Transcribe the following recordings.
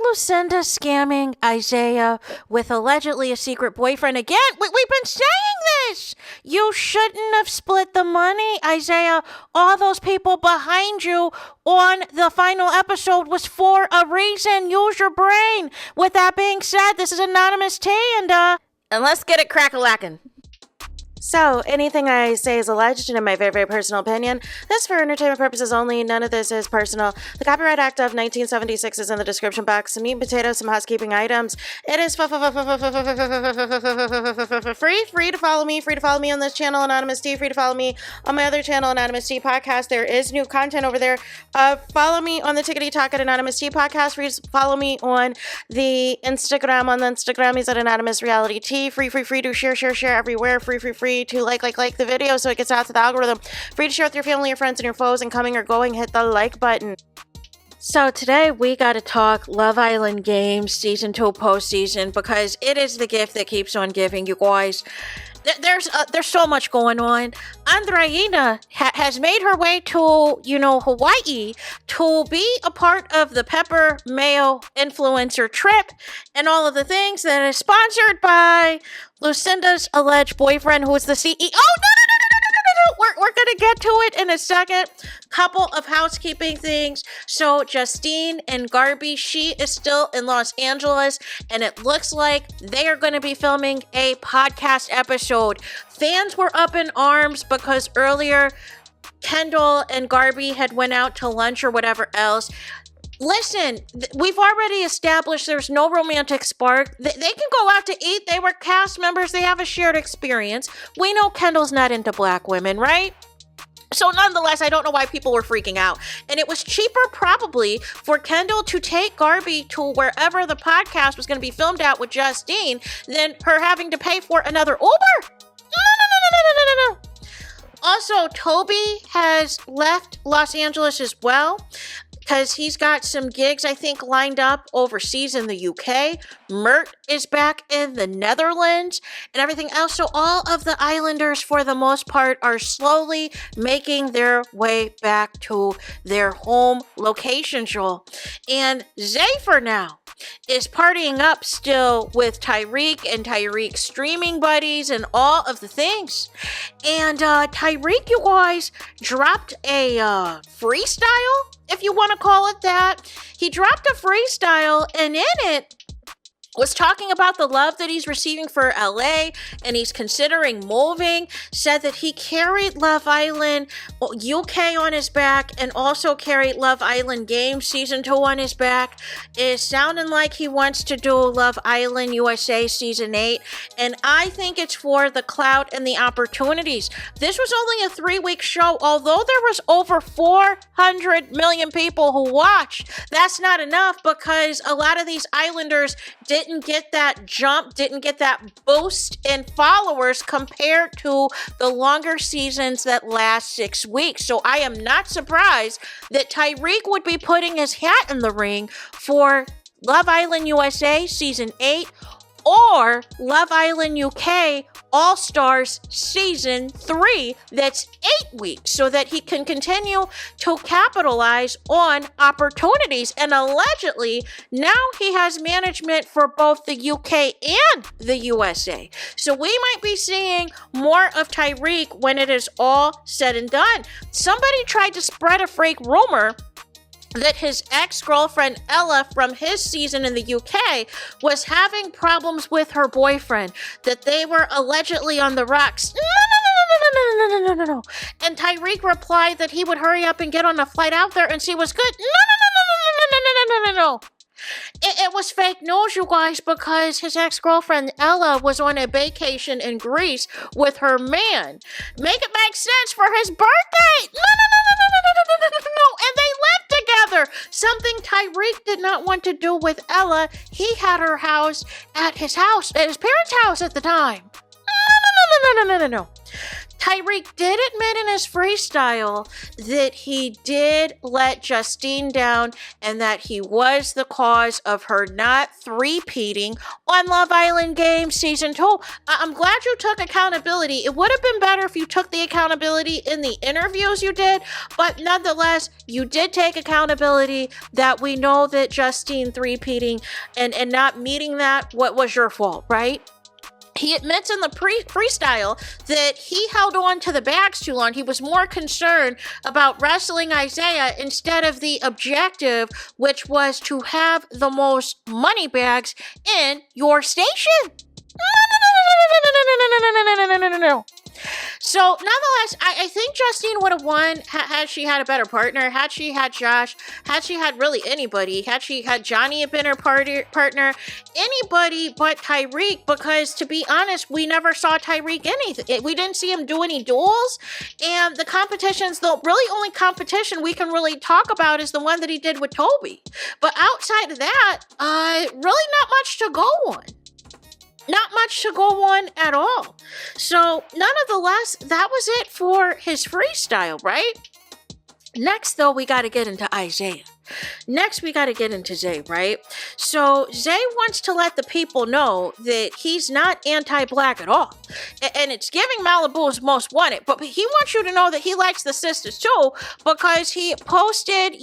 Lucinda scamming Isaiah with allegedly a secret boyfriend again? We've been saying this. You shouldn't have split the money, Isaiah. All those people behind you on the final episode was for a reason. Use your brain. With that being said, this is Anonymous T, and let's get it crack-a-lackin'. So, anything I say is alleged and in my very, very personal opinion. This is for entertainment purposes only. None of this is personal. The Copyright Act of 1976 is in the description box. Some meat and potatoes, some housekeeping items. It is free to follow me. Free to follow me on this channel, Anonymous T. Free to follow me on my other channel, Anonymous T Podcast. There is new content over there. Follow me on the Tickety Talk at Anonymous T Podcast. Free to follow me on the Instagram. On the Instagram, he's at Anonymous Reality T. Free to share everywhere. Free to like the video so it gets out to the algorithm. Free to share with your family, your friends, and your foes, and coming or going, hit the like button. So today we got to talk Love Island Games Season 2 postseason because it is the gift that keeps on giving, you guys. There's so much going on. Andreina has made her way to, Hawaii to be a part of the Pepper Mayo influencer trip and all of the things that is sponsored by Lucinda's alleged boyfriend, who is the CEO. We're going to get to it in a second. Couple of housekeeping things. So Justine and Garbi, she is still in Los Angeles, and it looks like they are going to be filming a podcast episode. Fans were up in arms because earlier Kendall and Garbi had went out to lunch or whatever else. Listen, we've already established there's no romantic spark. They can go out to eat. They were cast members. They have a shared experience. We know Kendall's not into black women, right? So nonetheless, I don't know why people were freaking out. And it was cheaper probably for Kendall to take Garbi to wherever the podcast was going to be filmed at with Justine than her having to pay for another Uber. No. Also, Toby has left Los Angeles as well, because he's got some gigs, I think, lined up overseas in the UK. Mert is back in the Netherlands and everything else. So all of the Islanders, for the most part, are slowly making their way back to their home location, Joel. And Zephyr now is partying up still with Tyreek and Tyreek's streaming buddies and all of the things. And Tyreek, you guys, dropped a freestyle, if you want to call it that. He dropped a freestyle, and in it was talking about the love that he's receiving for LA, and he's considering moving. Said that he carried Love Island UK on his back and also carried Love Island Games Season 2 on his back. It's sounding like he wants to do Love Island USA Season 8, and I think it's for the clout and the opportunities. This was only a 3-week show, although there was over 400 million people who watched. That's not enough because a lot of these Islanders didn't get that jump, didn't get that boost in followers compared to the longer seasons that last 6 weeks. So I am not surprised that Tyreek would be putting his hat in the ring for Love Island USA Season 8 or Love Island UK All-Stars Season 3, that's 8 weeks, so that he can continue to capitalize on opportunities. And allegedly, now he has management for both the UK and the USA. So we might be seeing more of Tyreek when it is all said and done. Somebody tried to spread a fake rumor that his ex-girlfriend Ella from his season in the UK was having problems with her boyfriend, that they were allegedly on the rocks. No. And Tyreek replied that he would hurry up and get on a flight out there and she was good. No. It was fake news, you guys, because his ex-girlfriend Ella was on a vacation in Greece with her man. Make it make sense for his birthday. No. And they lived together. Something Tyreek did not want to do with Ella. He had her house at his parents' house at the time. No. Tyreek did admit in his freestyle that he did let Justine down and that he was the cause of her not three-peating on Love Island Games Season 2. I'm glad you took accountability. It would have been better if you took the accountability in the interviews you did, but nonetheless, you did take accountability that we know that Justine three-peating and not meeting that, what was your fault, right? He admits in the freestyle that he held on to the bags too long. He was more concerned about wrestling Isaiah instead of the objective, which was to have the most money bags in your station. No. So, nonetheless, I think Justine would have won had she had a better partner, had she had Josh, had she had really anybody, had she had Johnny have been her partner, anybody but Tyreek, because to be honest, we never saw Tyreek anything. We didn't see him do any duels, and the competitions, the really only competition we can really talk about is the one that he did with Toby. But outside of that, really not much to go on. Not much to go on at all. So, nonetheless, that was it for his freestyle, right? Next, though, we got to get into Isaiah. Next, we got to get into Zay, right? So, Zay wants to let the people know that he's not anti-black at all. And it's giving Malibu's Most Wanted. But he wants you to know that he likes the sisters, too, because he posted,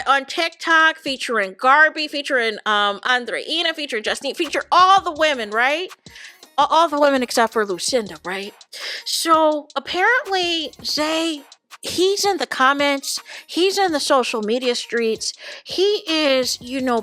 on TikTok featuring Garbi, featuring Andreina, featuring Justine, featuring all the women, right? All the women except for Lucinda, right? So, apparently, Zay... he's in the comments, he's in the social media streets, he is,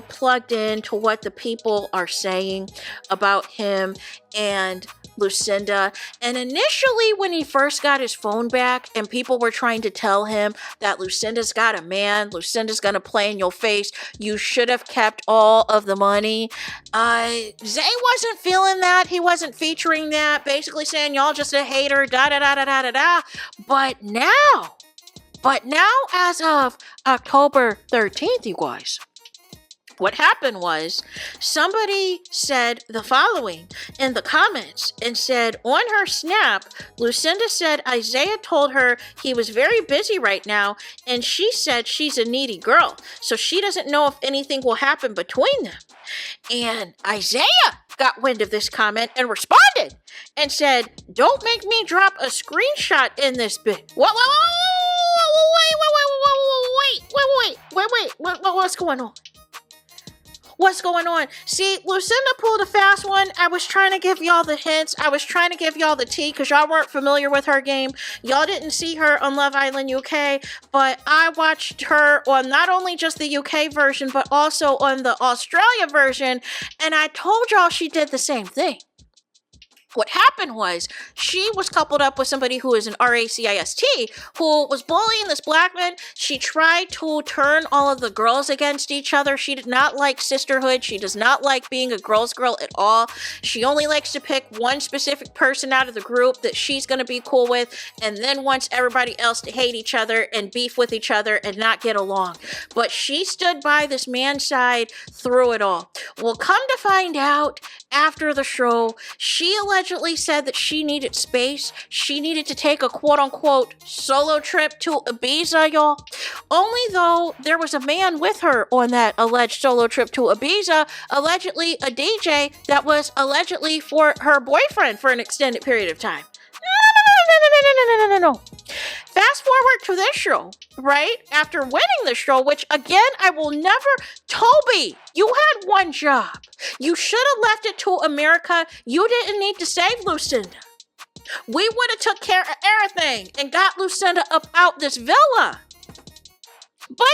plugged into what the people are saying about him and Lucinda. And initially, when he first got his phone back and people were trying to tell him that Lucinda's got a man, Lucinda's gonna play in your face, you should have kept all of the money, Zay wasn't feeling that. He wasn't featuring that, basically saying y'all just a hater, da-da-da-da-da-da-da. But now, as of October 13th, you guys, what happened was somebody said the following in the comments and said, on her snap, Lucinda said Isaiah told her he was very busy right now, and she said she's a needy girl, so she doesn't know if anything will happen between them. And Isaiah got wind of this comment and responded and said, don't make me drop a screenshot in this bit. Wait, what's going on? What's going on? See, Lucinda pulled a fast one. I was trying to give y'all the hints. I was trying to give y'all the tea because y'all weren't familiar with her game. Y'all didn't see her on Love Island UK, but I watched her on not only just the UK version, but also on the Australia version, and I told y'all she did the same thing. What happened was she was coupled up with somebody who is an racist, who was bullying this black man. She tried to turn all of the girls against each other. She did not like sisterhood. She does not like being a girl's girl at all. She only likes to pick one specific person out of the group that she's going to be cool with, and then wants everybody else to hate each other and beef with each other and not get along. But she stood by this man's side through it all. Well, come to find out, after the show, she allegedly said that she needed space. She needed to take a quote-unquote solo trip to Ibiza, y'all. Only though there was a man with her on that alleged solo trip to Ibiza, allegedly a DJ that was allegedly for her boyfriend for an extended period of time. No. Fast forward to this show, right? After winning the show, which again, I will never... Toby, you had one job. You should have left it to America. You didn't need to save Lucinda. We would have took care of everything and got Lucinda up out this villa. But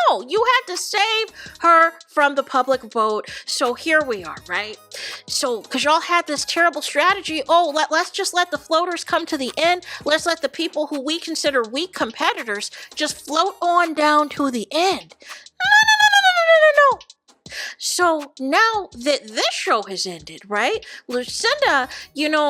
no, you had to save her from the public vote. So here we are, right? So, because y'all had this terrible strategy. Oh, let's just let the floaters come to the end. Let's let the people who we consider weak competitors just float on down to the end. No. So So now that this show has ended, right? Lucinda,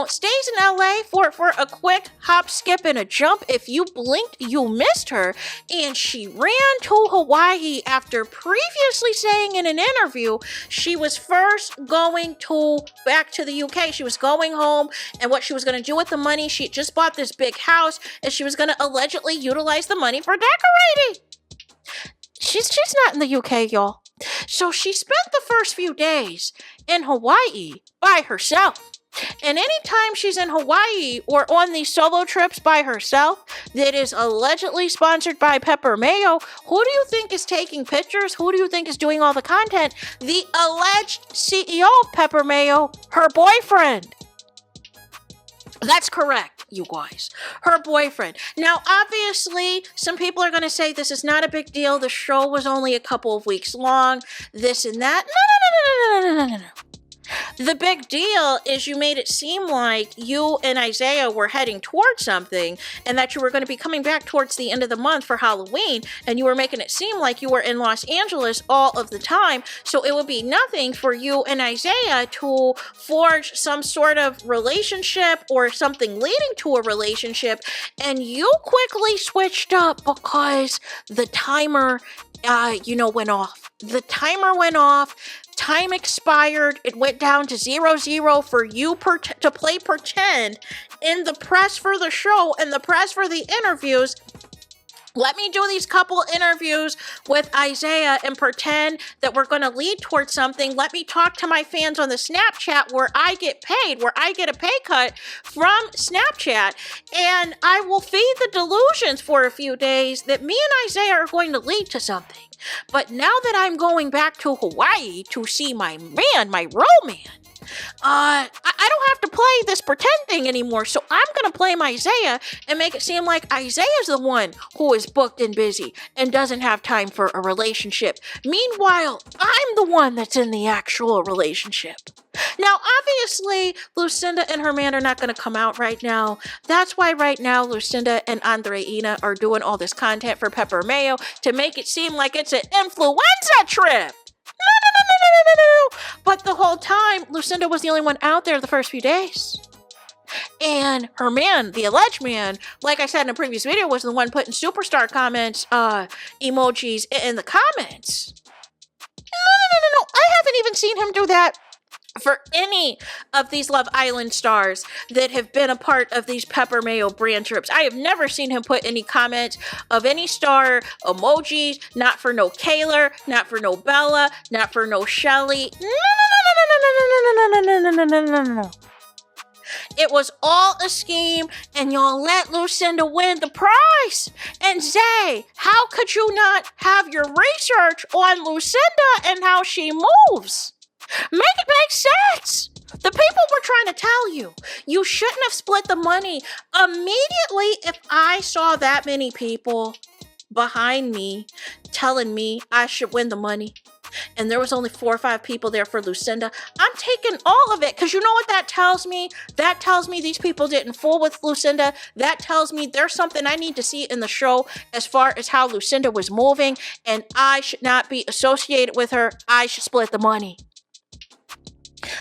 stays in LA for a quick hop, skip, and a jump. If you blinked, you missed her. And she ran to Hawaii after previously saying in an interview she was first going back to the UK. She was going home, and what she was going to do with the money, she just bought this big house, and she was going to allegedly utilize the money for decorating. She's not in the UK, y'all. So she spent the first few days in Hawaii by herself. And anytime she's in Hawaii or on these solo trips by herself that is allegedly sponsored by Pepper Mayo, who do you think is taking pictures? Who do you think is doing all the content? The alleged CEO of Pepper Mayo, her boyfriend. That's correct, you guys. Her boyfriend. Now, obviously, some people are going to say this is not a big deal. The show was only a couple of weeks long. This and that. No. The big deal is you made it seem like you and Isaiah were heading towards something and that you were going to be coming back towards the end of the month for Halloween, and you were making it seem like you were in Los Angeles all of the time, so it would be nothing for you and Isaiah to forge some sort of relationship or something leading to a relationship, and you quickly switched up because the timer went off. The timer went off. Time expired. It went down to 0-0 for you to play pretend in the press for the show and the press for the interviews. Let me do these couple interviews with Isaiah and pretend that we're going to lead towards something. Let me talk to my fans on the Snapchat where I get paid, where I get a pay cut from Snapchat. And I will feed the delusions for a few days that me and Isaiah are going to lead to something. But now that I'm going back to Hawaii to see my man, my real man, I don't have to play this pretend thing anymore, so I'm going to play my Isaiah and make it seem like Isaiah's the one who is booked and busy and doesn't have time for a relationship. Meanwhile, I'm the one that's in the actual relationship. Now, obviously, Lucinda and her man are not going to come out right now. That's why right now, Lucinda and Andreina are doing all this content for Pepper Mayo to make it seem like it's an influenza trip. No. But the whole time, Lucinda was the only one out there the first few days. And her man, the alleged man, like I said in a previous video, was the one putting superstar comments, emojis in the comments. No. I haven't even seen him do that for any of these Love Island stars that have been a part of these Pepper Mayo brand trips. I have never seen him put any comments of any star emojis, not for no Kayla, not for no Bella, not for no Shelly. No. It was all a scheme, and y'all let Lucinda win the prize. And Zay, how could you not have your research on Lucinda and how she moves? Make it make sense. The people were trying to tell you, you shouldn't have split the money. Immediately, if I saw that many people behind me telling me I should win the money, and there was only 4 or 5 people there for Lucinda, I'm taking all of it, because you know what that tells me? That tells me these people didn't fool with Lucinda. That tells me there's something I need to see in the show as far as how Lucinda was moving, and I should not be associated with her. I should split the money.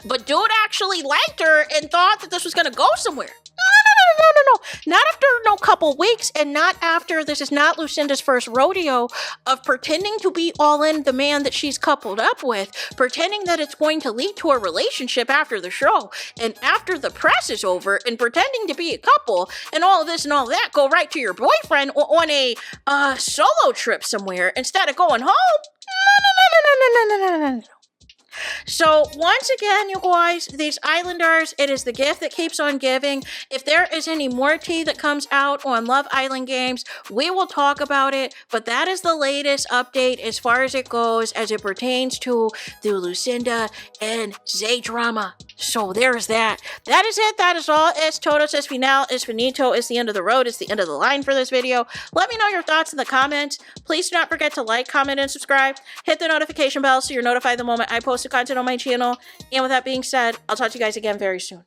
But dude actually liked her and thought that this was going to go somewhere. No. Not after no couple weeks, and not after this is not Lucinda's first rodeo of pretending to be all in the man that she's coupled up with, pretending that it's going to lead to a relationship after the show and after the press is over, and pretending to be a couple and all of this and all that, go right to your boyfriend on a solo trip somewhere instead of going home. No. So once again, you guys, these Islanders, it is the gift that keeps on giving. If there is any more tea that comes out on Love Island games, we will talk about it. But that is the latest update as far as it goes, as it pertains to the Lucinda and Zay drama. So there's that. That is it. That is all. Es todos, es final, es finito. It's the end of the road. It's the end of the line for this video. Let me know your thoughts in the comments. Please do not forget to like, comment, and subscribe. Hit the notification bell so you're notified the moment I post content on my channel. And with that being said, I'll talk to you guys again very soon.